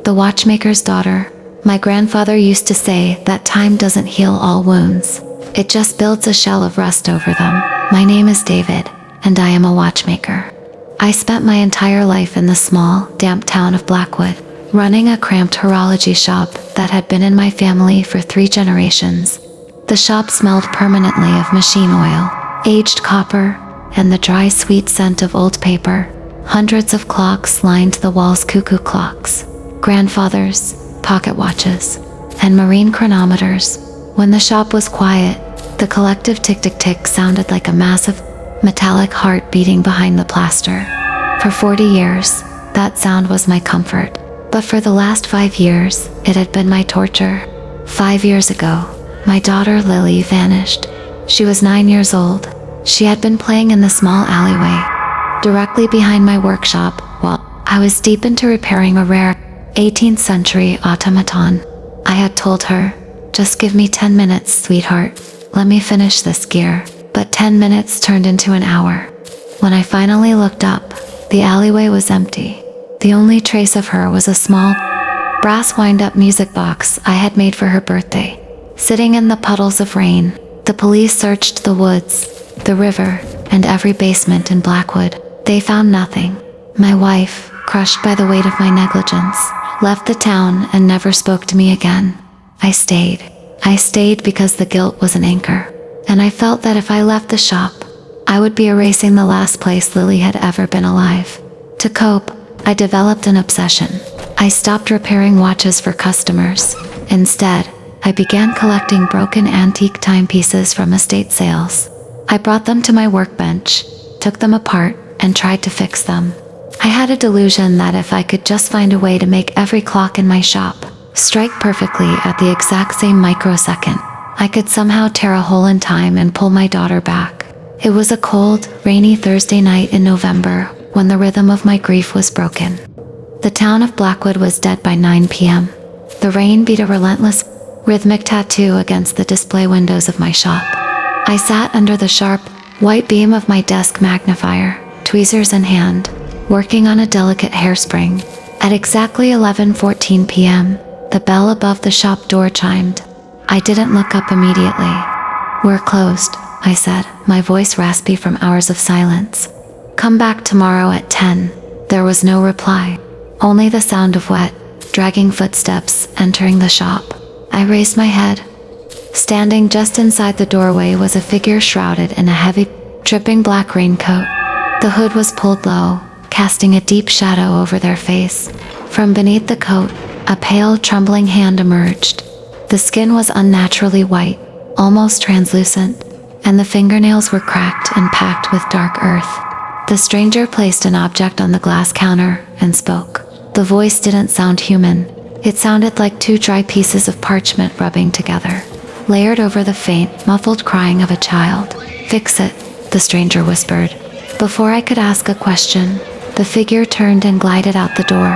the watchmaker's daughter. My grandfather used to say that time doesn't heal all wounds. It just builds a shell of rust over them. My name is David, and I am a watchmaker. I spent my entire life in the small, damp town of Blackwood, running a cramped horology shop that had been in my family for 3 generations. The shop smelled permanently of machine oil, aged copper, and the dry, sweet scent of old paper. Hundreds of clocks lined the walls, cuckoo clocks, grandfathers, pocket watches, and marine chronometers. When the shop was quiet, the collective tick-tick-tick sounded like a massive, metallic heart beating behind the plaster. For 40 years, that sound was my comfort. But for the last 5 years, it had been my torture. 5 years ago, my daughter Lily vanished. She was 9 years old. She had been playing in the small alleyway, directly behind my workshop, while I was deep into repairing a rare 18th century automaton. I had told her, "Just give me 10 minutes, sweetheart. Let me finish this gear." But 10 minutes turned into an hour. When I finally looked up, the alleyway was empty. The only trace of her was a small, brass wind-up music box I had made for her birthday. Sitting in the puddles of rain, the police searched the woods, the river, and every basement in Blackwood. They found nothing. My wife, crushed by the weight of my negligence, left the town and never spoke to me again. I stayed. I stayed because the guilt was an anchor. And I felt that if I left the shop, I would be erasing the last place Lily had ever been alive. To cope, I developed an obsession. I stopped repairing watches for customers. Instead, I began collecting broken antique timepieces from estate sales. I brought them to my workbench, took them apart, and tried to fix them. I had a delusion that if I could just find a way to make every clock in my shop strike perfectly at the exact same microsecond, I could somehow tear a hole in time and pull my daughter back. It was a cold, rainy Thursday night in November when the rhythm of my grief was broken. The town of Blackwood was dead by 9 p.m. The rain beat a relentless, rhythmic tattoo against the display windows of my shop. I sat under the sharp, white beam of my desk magnifier, tweezers in hand, working on a delicate hairspring. At exactly 11:14 p.m., the bell above the shop door chimed. I didn't look up immediately. "We're closed," I said, my voice raspy from hours of silence. "Come back tomorrow at 10. There was no reply, only the sound of wet, dragging footsteps entering the shop. I raised my head. Standing just inside the doorway was a figure shrouded in a heavy, dripping black raincoat. The hood was pulled low, casting a deep shadow over their face. From beneath the coat, a pale, trembling hand emerged. The skin was unnaturally white, almost translucent, and the fingernails were cracked and packed with dark earth. The stranger placed an object on the glass counter and spoke. The voice didn't sound human. It sounded like 2 dry pieces of parchment rubbing together, layered over the faint, muffled crying of a child. "Fix it," the stranger whispered. Before I could ask a question, the figure turned and glided out the door.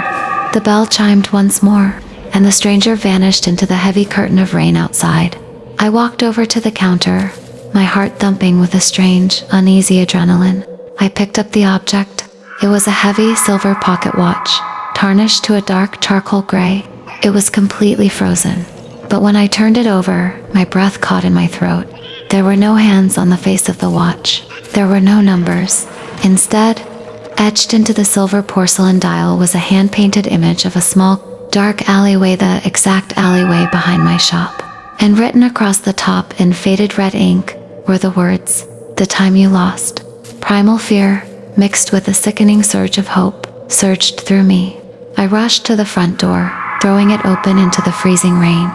The bell chimed once more, and the stranger vanished into the heavy curtain of rain outside. I walked over to the counter, my heart thumping with a strange, uneasy adrenaline. I picked up the object. It was a heavy silver pocket watch, tarnished to a dark charcoal gray. It was completely frozen. But when I turned it over, my breath caught in my throat. There were no hands on the face of the watch. There were no numbers. Instead, etched into the silver porcelain dial was a hand-painted image of a small, dark alleyway, the exact alleyway behind my shop. And written across the top in faded red ink were the words, "The time you lost." Primal fear, mixed with a sickening surge of hope, surged through me. I rushed to the front door, throwing it open into the freezing rain.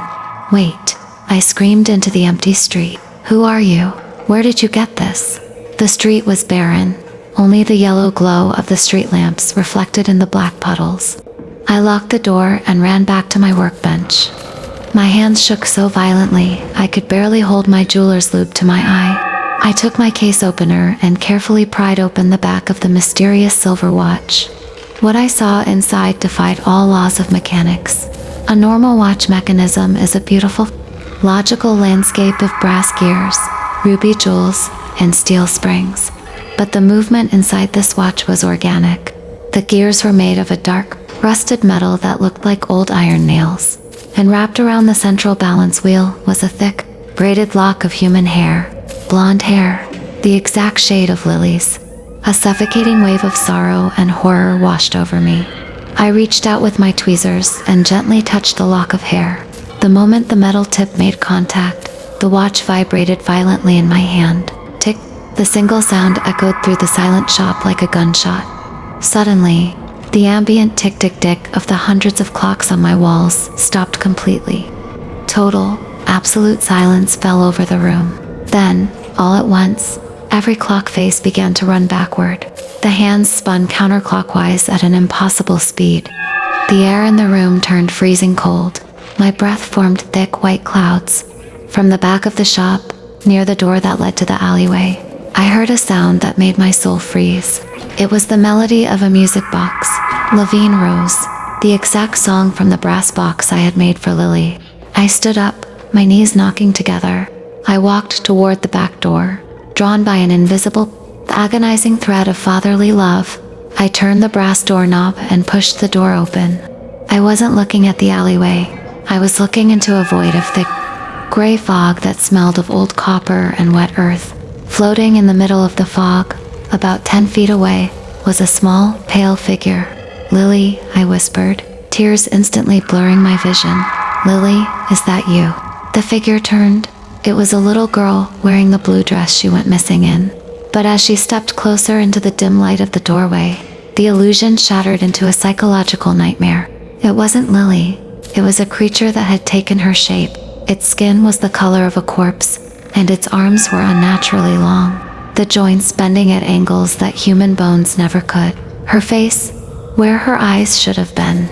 "Wait," I screamed into the empty street. "Who are you? Where did you get this?" The street was barren. Only the yellow glow of the street lamps reflected in the black puddles. I locked the door and ran back to my workbench. My hands shook so violently, I could barely hold my jeweler's loupe to my eye. I took my case opener and carefully pried open the back of the mysterious silver watch. What I saw inside defied all laws of mechanics. A normal watch mechanism is a beautiful, logical landscape of brass gears, ruby jewels, and steel springs. But the movement inside this watch was organic. The gears were made of a dark, rusted metal that looked like old iron nails. And wrapped around the central balance wheel was a thick, braided lock of human hair. Blonde hair, the exact shade of Lily's. A suffocating wave of sorrow and horror washed over me. I reached out with my tweezers and gently touched the lock of hair. The moment the metal tip made contact, the watch vibrated violently in my hand. Tick, the single sound echoed through the silent shop like a gunshot. Suddenly, the ambient tick-tick-tick of the hundreds of clocks on my walls stopped completely. Total, absolute silence fell over the room. Then, all at once, every clock face began to run backward. The hands spun counterclockwise at an impossible speed. The air in the room turned freezing cold. My breath formed thick white clouds. From the back of the shop, near the door that led to the alleyway, I heard a sound that made my soul freeze. It was the melody of a music box, Levine Rose, the exact song from the brass box I had made for Lily. I stood up, my knees knocking together. I walked toward the back door, drawn by an invisible, agonizing thread of fatherly love. I turned the brass doorknob and pushed the door open. I wasn't looking at the alleyway. I was looking into a void of thick, gray fog that smelled of old copper and wet earth. Floating in the middle of the fog, about 10 feet away, was a small, pale figure. "Lily," I whispered, tears instantly blurring my vision. "Lily, is that you?" The figure turned. It was a little girl wearing the blue dress she went missing in. But as she stepped closer into the dim light of the doorway, the illusion shattered into a psychological nightmare. It wasn't Lily. It was a creature that had taken her shape. Its skin was the color of a corpse, and its arms were unnaturally long, the joints bending at angles that human bones never could. Her face, where her eyes should have been.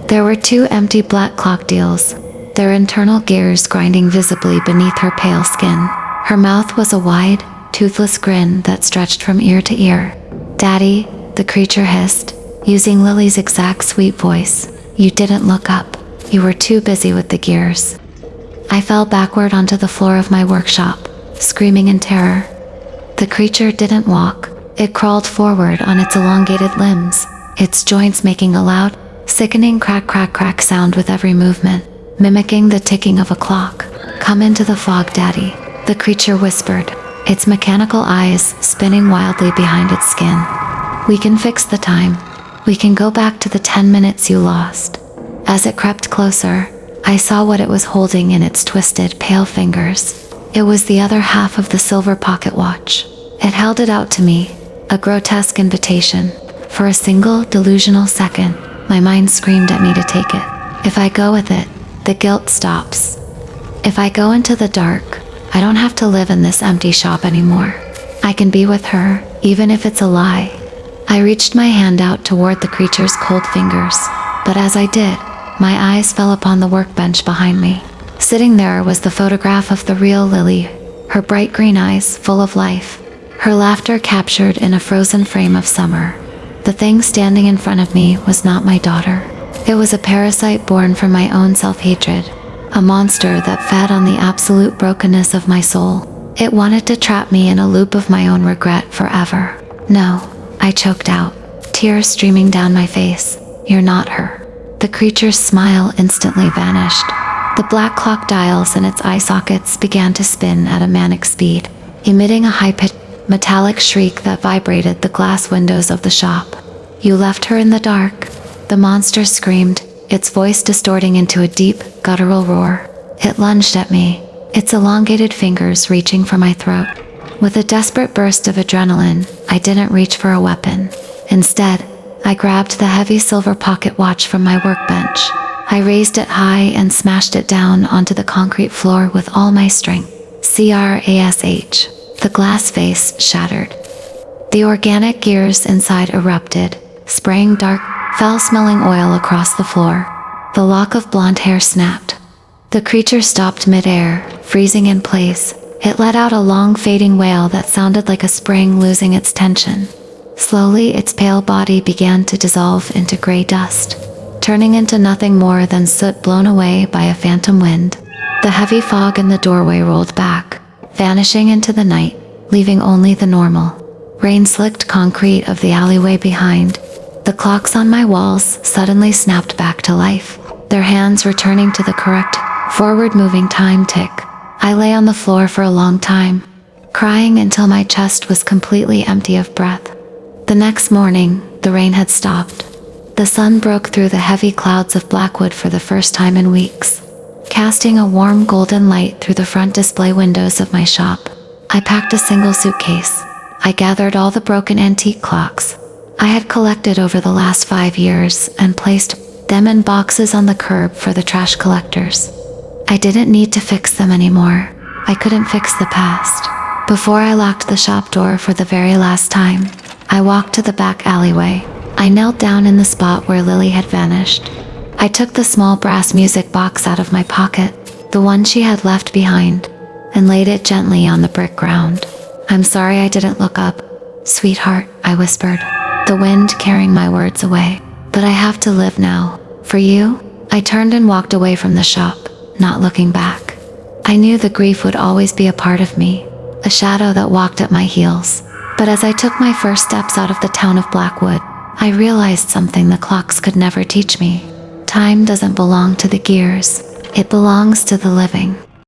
There were 2 empty black clock dials, their internal gears grinding visibly beneath her pale skin. Her mouth was a wide, toothless grin that stretched from ear to ear. "Daddy," the creature hissed, using Lily's exact sweet voice, "you didn't look up. You were too busy with the gears." I fell backward onto the floor of my workshop, screaming in terror. The creature didn't walk. It crawled forward on its elongated limbs, its joints making a loud, sickening crack-crack-crack sound with every movement, mimicking the ticking of a clock. "Come into the fog, Daddy," the creature whispered, its mechanical eyes spinning wildly behind its skin. "We can fix the time. We can go back to the 10 minutes you lost." As it crept closer, I saw what it was holding in its twisted, pale fingers. It was the other half of the silver pocket watch. It held it out to me, a grotesque invitation. For a single, delusional second, my mind screamed at me to take it. If I go with it, the guilt stops. If I go into the dark, I don't have to live in this empty shop anymore. I can be with her, even if it's a lie. I reached my hand out toward the creature's cold fingers, but as I did, my eyes fell upon the workbench behind me. Sitting there was the photograph of the real Lily, her bright green eyes full of life, her laughter captured in a frozen frame of summer. The thing standing in front of me was not my daughter. It was a parasite born from my own self-hatred, a monster that fed on the absolute brokenness of my soul. It wanted to trap me in a loop of my own regret forever. "No," I choked out, tears streaming down my face. "You're not her." The creature's smile instantly vanished. The black clock dials in its eye sockets began to spin at a manic speed, emitting a high-pitched, metallic shriek that vibrated the glass windows of the shop. "You left her in the dark," the monster screamed, its voice distorting into a deep, guttural roar. It lunged at me, its elongated fingers reaching for my throat. With a desperate burst of adrenaline, I didn't reach for a weapon. Instead, I grabbed the heavy silver pocket watch from my workbench. I raised it high and smashed it down onto the concrete floor with all my strength. Crash! The glass vase shattered. The organic gears inside erupted, spraying dark, foul-smelling oil across the floor. The lock of blonde hair snapped. The creature stopped mid-air, freezing in place. It let out a long, fading wail that sounded like a spring losing its tension. Slowly, its pale body began to dissolve into gray dust, turning into nothing more than soot blown away by a phantom wind. The heavy fog in the doorway rolled back, vanishing into the night, leaving only the normal, rain-slicked concrete of the alleyway behind. The clocks on my walls suddenly snapped back to life, their hands returning to the correct, forward-moving time tick. I lay on the floor for a long time, crying until my chest was completely empty of breath. The next morning, the rain had stopped. The sun broke through the heavy clouds of Blackwood for the first time in weeks, casting a warm golden light through the front display windows of my shop. I packed a single suitcase. I gathered all the broken antique clocks I had collected over the last 5 years and placed them in boxes on the curb for the trash collectors. I didn't need to fix them anymore. I couldn't fix the past. Before I locked the shop door for the very last time, I walked to the back alleyway. I knelt down in the spot where Lily had vanished. I took the small brass music box out of my pocket, the one she had left behind, and laid it gently on the brick ground. "I'm sorry I didn't look up, sweetheart," I whispered, the wind carrying my words away. "But I have to live now. For you." I turned and walked away from the shop, not looking back. I knew the grief would always be a part of me, a shadow that walked at my heels. But as I took my first steps out of the town of Blackwood, I realized something the clocks could never teach me. Time doesn't belong to the gears. It belongs to the living.